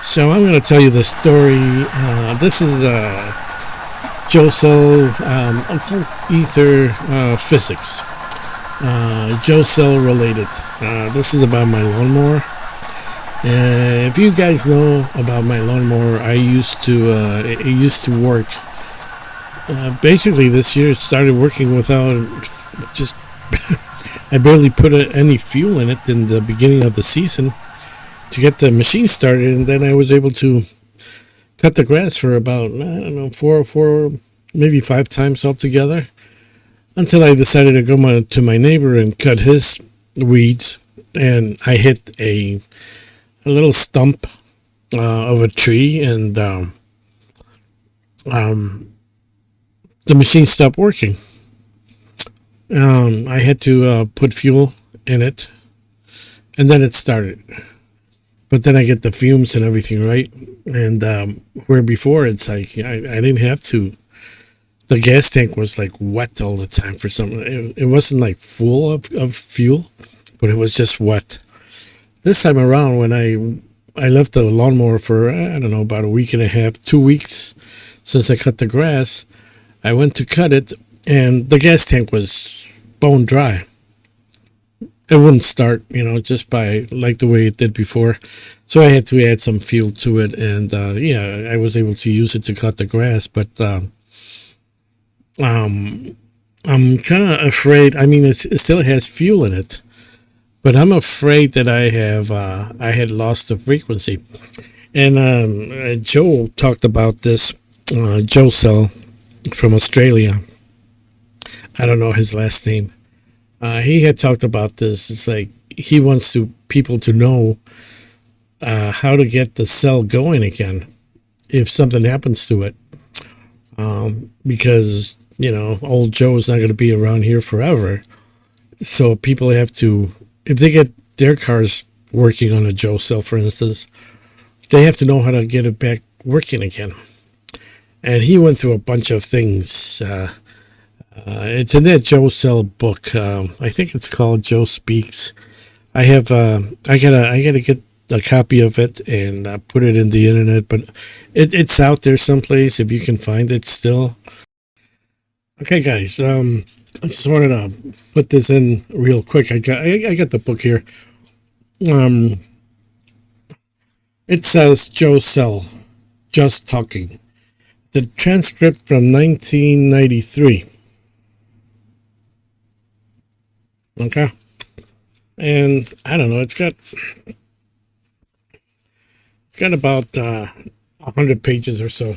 So I'm going to tell you the story. This is Josel Occult Aether physics. Josel related. This is about my lawnmower. If you guys know about my lawnmower, it used to work. Basically, this year it started working without just. I barely put any fuel in it in the beginning of the season to get the machine started, and then I was able to cut the grass for about, I don't know, four, maybe 5 times altogether, until I decided to go to my neighbor and cut his weeds, and I hit a little stump of a tree, and the machine stopped working. I had to put fuel in it, and then it started. But then I get the fumes and everything, right? And where before it's like I didn't have to. The gas tank was like wet all the time for some. It wasn't like full of fuel, but it was just wet. This time around, when I left the lawnmower for, I don't know, about a week and a half, 2 weeks since I cut the grass, I went to cut it, and the gas tank was bone dry. It wouldn't start, just by like the way it did before. So I had to add some fuel to it, and I was able to use it to cut the grass. But I'm kind of afraid. I mean, it still has fuel in it, but I'm afraid that I had lost the frequency. And Joe talked about this. Josel from Australia. I don't know his last name. He had talked about this. It's like he wants people to know how to get the cell going again if something happens to it. Because, old Joe's not going to be around here forever. So people have to, if they get their cars working on a Joe cell, for instance, they have to know how to get it back working again. And he went through a bunch of things. It's in that Joe Cell book. I think it's called Joe Speaks. I gotta get a copy of it and put it in the internet, but it's out there someplace if you can find it still. Okay, guys. I just wanted to put this in real quick. I got the book here. It says Joe Cell, Just Talking. The transcript from 1993. Okay. And I don't know, it's got about 100 pages or so.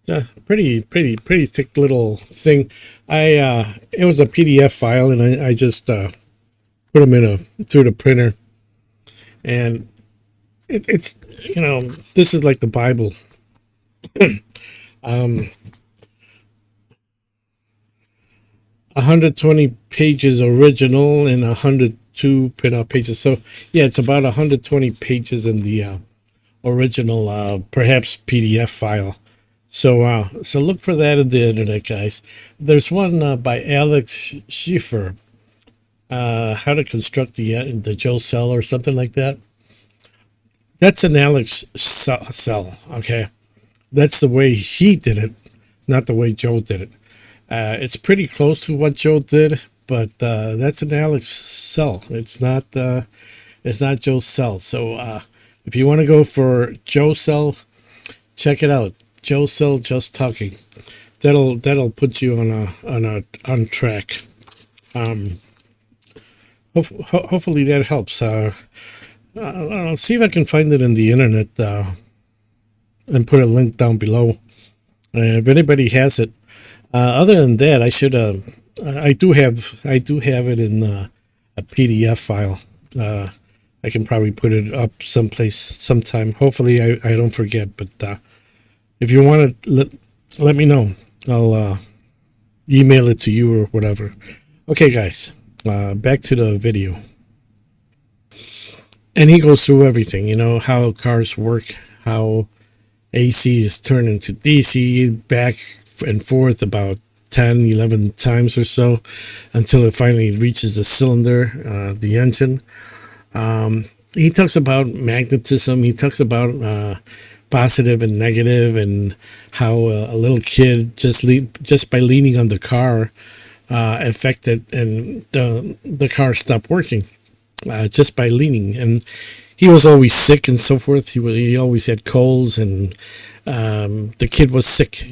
Yeah, pretty thick little thing. It was a PDF file, and I just put them through the printer. And it's this is like the Bible. 120 pages original and 102 printout pages. So yeah, it's about 120 pages in the original, perhaps PDF file. So look for that in the internet, guys. There's one by Alex Schiffer, how to construct the Joe cell or something like that. That's an Alex cell, okay? That's the way he did it, not the way Joe did it. It's pretty close to what Joe did, but that's an Alex cell. It's not Joe's cell. So if you want to go for Joe cell, check it out. Joe cell, Just Talking. That'll put you on track. Hopefully that helps. I'll see if I can find it in the internet and put a link down below. If anybody has it. Other than that, I do have it in a PDF file. I can probably put it up someplace sometime. Hopefully I don't forget, but if you want to let me know. I'll email it to you or whatever. Okay, guys, back to the video. And he goes through everything, how cars work, how AC is turned into DC, back and forth about 10, 11 times or so until it finally reaches the cylinder, the engine. he talks about magnetism. He talks about positive and negative, and how a little kid just by leaning on the car affected, and the car stopped working just by leaning. And he was always sick and so forth. He always had colds, and the kid was sick.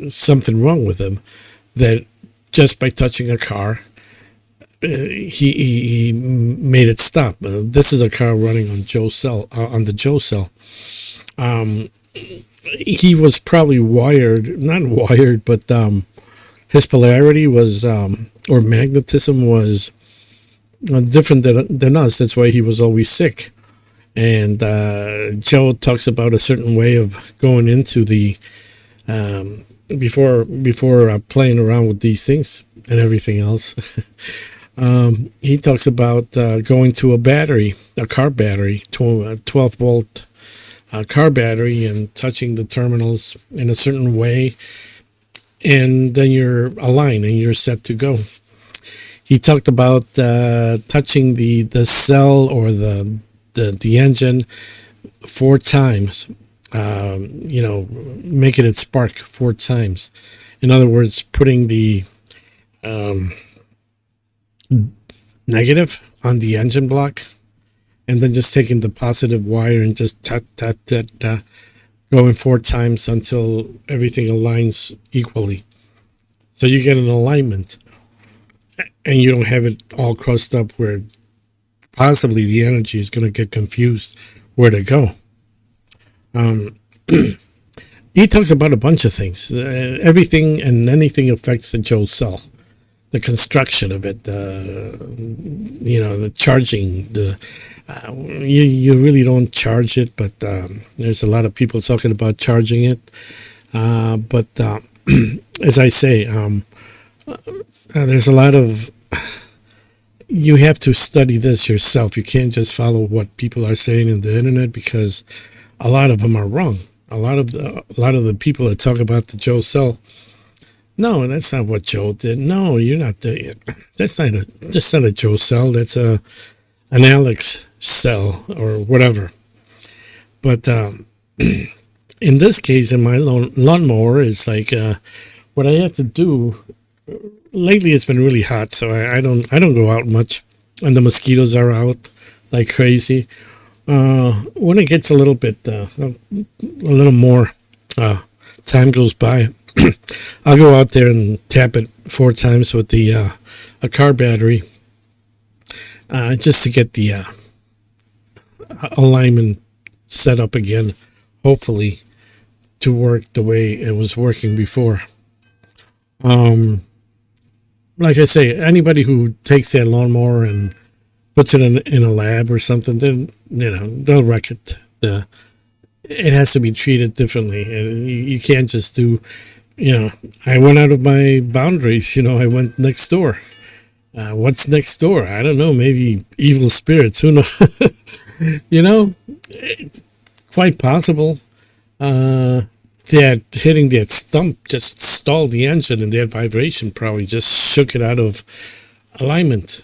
Something wrong with him, that just by touching a car, he made it stop. This is a car running on on the Joe cell. He was probably not wired, but his polarity was, or magnetism was different than us. That's why he was always sick. And Joe talks about a certain way of going into the before playing around with these things and everything else. He talks about going to a car battery, 12 volt car battery, and touching the terminals in a certain way, and then you're aligned and you're set to go. He talked about touching the cell or the engine 4 times, making it spark 4 times. In other words, putting the negative on the engine block, and then just taking the positive wire and just going 4 times until everything aligns equally. So you get an alignment, and you don't have it all crossed up where possibly the energy is going to get confused where to go. He talks about a bunch of things. Everything and anything affects the Joe cell. The construction of it, the charging, you really don't charge it, but there's a lot of people talking about charging it. But as I say, there's a lot of, you have to study this yourself. You can't just follow what people are saying in the internet, because a lot of them are wrong. A lot of the people that talk about the Joe cell, no, that's not what Joe did. No, you're not doing it. That's not a Joe cell. That's an Alex cell or whatever. But in this case, in my lawnmower, it's like what I have to do. Lately, it's been really hot, so I don't go out much, and the mosquitoes are out like crazy. When it gets a little bit a little more time goes by, I'll go out there and tap it 4 times with a car battery, just to get the alignment set up again, hopefully to work the way it was working before. Like I say, anybody who takes that lawnmower and puts it in a lab or something, then they'll wreck it. It has to be treated differently, and you can't just do. I went out of my boundaries. I went next door. What's next door? I don't know. Maybe evil spirits. Who knows? It's quite possible that hitting that stump just stalled the engine, and that vibration probably just shook it out of alignment.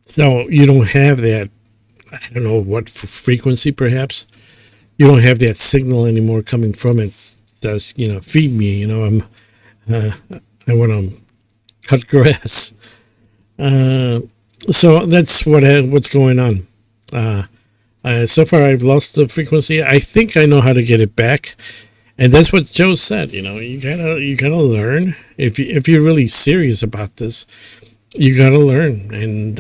So you don't have that. I don't know what frequency, perhaps. You don't have that signal anymore coming from it. Does feed me? I want to cut grass. So that's what's going on. So far, I've lost the frequency. I think I know how to get it back, and that's what Joe said. You gotta learn if you're really serious about this. You gotta learn, and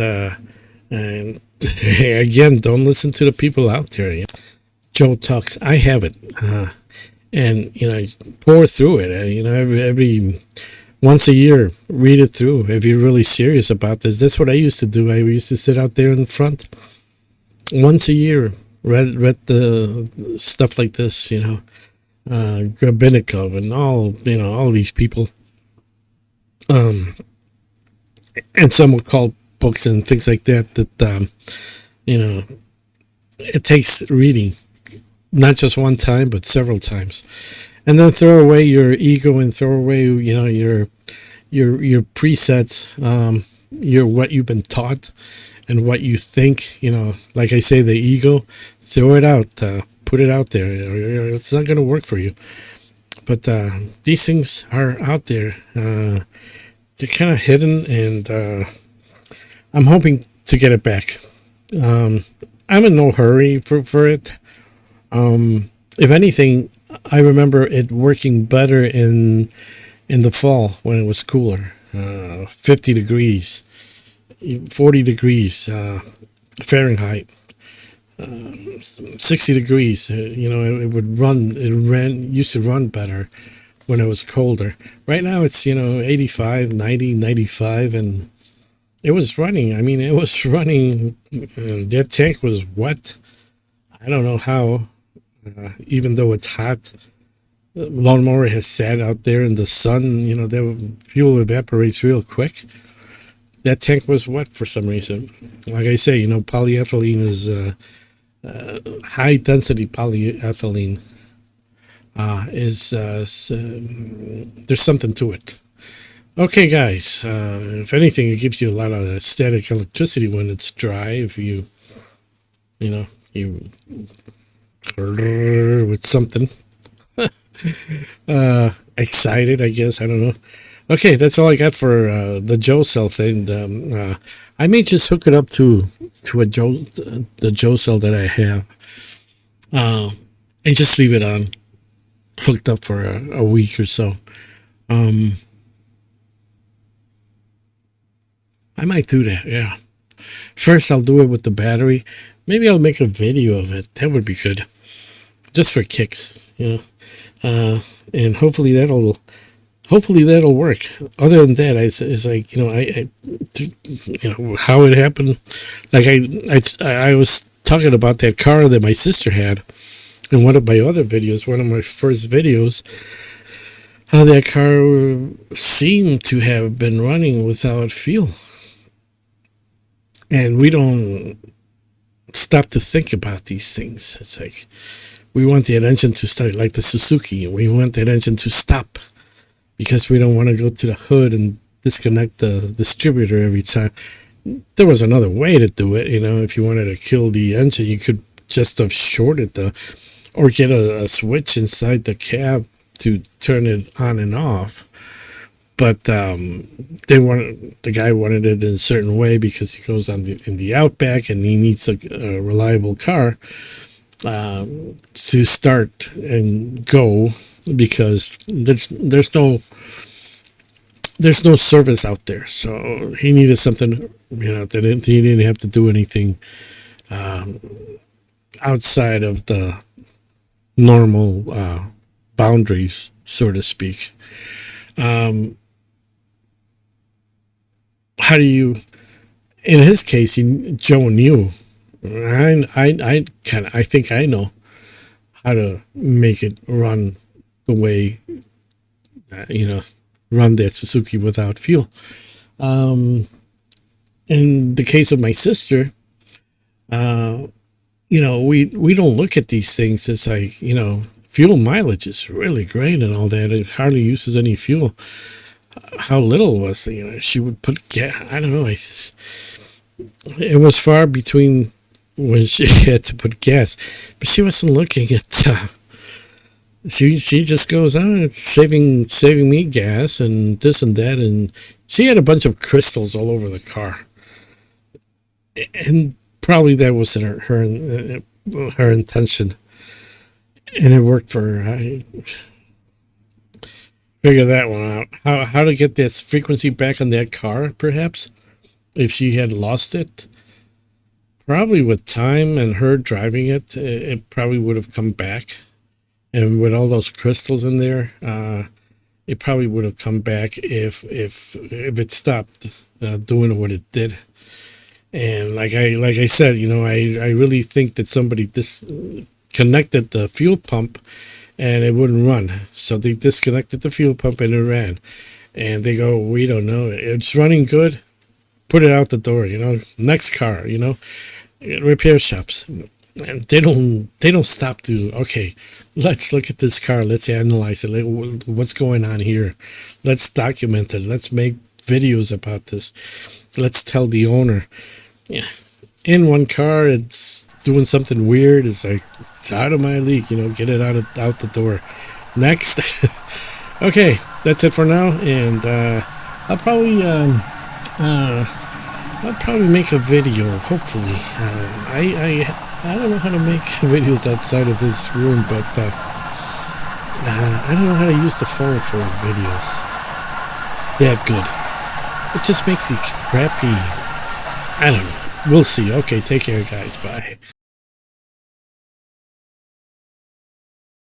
again, don't listen to the people out there. Joe talks. I have it, and pour through it. Every once a year, read it through if you're really serious about this. That's what I used to do. I used to sit out there in front once a year, read the stuff like this. Grabinikov and all these people, and some occult books and things like that. It takes reading. Not just one time, but several times, and then throw away your ego and throw away, your presets. what you've been taught and what you think, like I say, the ego, throw it out, put it out there. It's not going to work for you. But these things are out there. They're kind of hidden, and I'm hoping to get it back. I'm in no hurry for it. If anything, I remember it working better in the fall when it was cooler, 50 degrees, 40 degrees Fahrenheit, 60 degrees. It would run. Used to run better when it was colder. Right now it's 85, 90, 95, and it was running. I mean, it was running. That tank was wet. I don't know how. Even though it's hot, Lawnmower has sat out there in the sun. The fuel evaporates real quick. That tank was wet for some reason. Like I say, polyethylene is high density polyethylene. There's something to it. Okay, guys. If anything, it gives you a lot of static electricity when it's dry. If you with something excited, I guess. I don't know. Okay, that's all I got for the Joe cell thing. I may just hook it up to the Joe cell that I have, and just leave it on hooked up for a week or so. I might do that. Yeah. First, I'll do it with the battery. Maybe I'll make a video of it. That would be good, just for kicks, and hopefully that'll work. Other than that, it's like how it happened. Like I was talking about that car that my sister had in one of my other videos, one of my first videos. How that car seemed to have been running without fuel, and we don't stop to think about these things. It's like we want that engine to start, like the Suzuki. We want that engine to stop because we don't want to go to the hood and disconnect the distributor every time. There was another way to do it. If you wanted to kill the engine, you could just have shorted or get a switch inside the cab to turn it on and off. But the guy wanted it in a certain way because he goes in the Outback and he needs a reliable car to start and go, because there's no service out there. So he needed something that he didn't have to do anything outside of the normal boundaries, so to speak. How do you? In his case, Joe knew. I think I know how to make it run the way, run that Suzuki without fuel. In the case of my sister, we don't look at these things as like, fuel mileage is really great and all that. It hardly uses any fuel. How little it was, she would put gas. I don't know. It was far between when she had to put gas, but she wasn't looking at. She just goes, it's saving me gas and this and that, and she had a bunch of crystals all over the car, and probably that was her intention, and it worked for her. Figure that one out. How to get this frequency back on that car, perhaps, if she had lost it. Probably with time and her driving it, it probably would have come back. And with all those crystals in there, it probably would have come back if it stopped doing what it did. And like I said, I really think that somebody disconnected the fuel pump and it wouldn't run. So they disconnected the fuel pump and it ran. And they go, we don't know. It's running good. Put it out the door, next car, repair shops. And they don't stop to, okay, let's look at this car. Let's analyze it. What's going on here? Let's document it. Let's make videos about this. Let's tell the owner. Yeah, in one car, it's doing something weird. It's like, it's out of my league. Get it out the door. Next. Okay, that's it for now, and I'll probably make a video. Hopefully, I don't know how to make videos outside of this room, but I don't know how to use the phone for videos that good. It just makes these crappy. I don't know. We'll see. Okay, take care, guys. Bye.